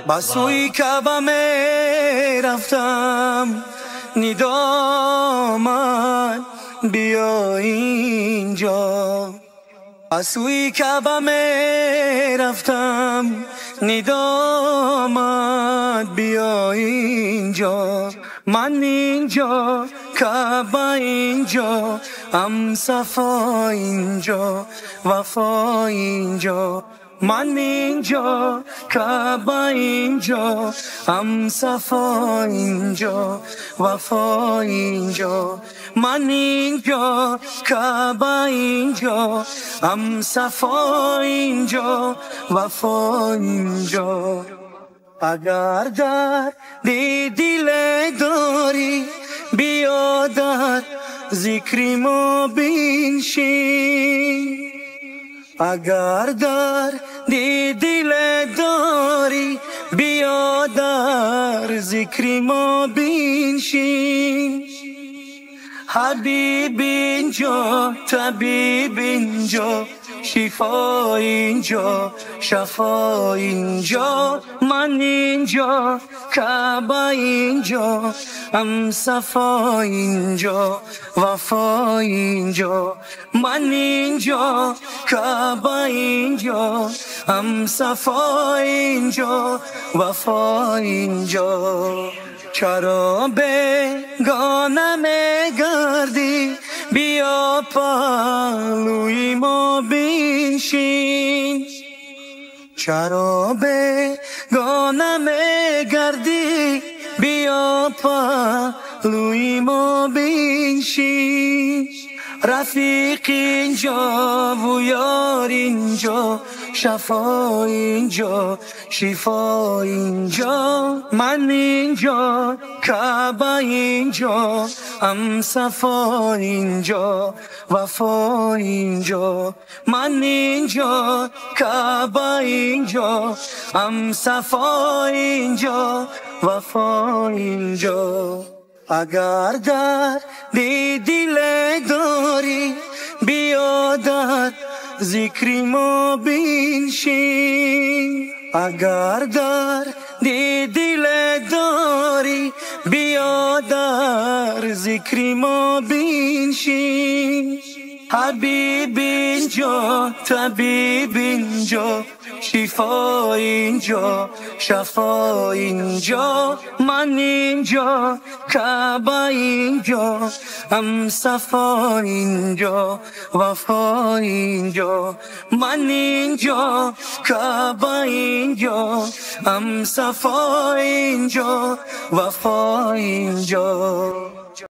با سوی کعبه می رفتم، ندا من بیا اینجا. با سوی کعبه می رفتم، ندا من بیا اینجا. من اینجا، کعبه اینجا، صفا اینجا، وفا اینجا. من اینجا، کعبه اینجا، صفا اینجا، وفا اینجا. من اینجا، کعبه اینجا، صفا اینجا، وفا اینجا. اگر در دل داری، بیا در ذکر ما بنشین. اگر در دل داری، بیا در ذکر ما بنشین. حبیب اینجا، طبیب اینجا، شفا اینجا، شفا اینجا. من اینجا، کعبه اینجا، صفا اینجا، وفا اینجا. من اینجا، کعبه اینجا، صفا اینجا، وفا اینجا. چرا بیگانه میگردی؟ بیا پهلوی ما بنشین. چرا بیگانه میگردی؟ بیا پهلوی ما بنشین. رفیق اینجا و یار اینجا، شفا اینجا، شفا اینجا. من اینجا، کعبه اینجا، صفا اینجا، وفا اینجا. من اینجا، کعبه اینجا، صفا اینجا، وفا اینجا. اگر در دل داری، بیا در ذکر ما بنشین. اگر در دل داری، بیا در ذکر ما بنشین. حبیب اینجا، طبیب اینجا، شفا اینجا، شفا اینجا. من اینجا، کعبه اینجا، صفا اینجا، وفا اینجا. من اینجا، کعبه اینجا، صفا اینجا، وفا اینجا.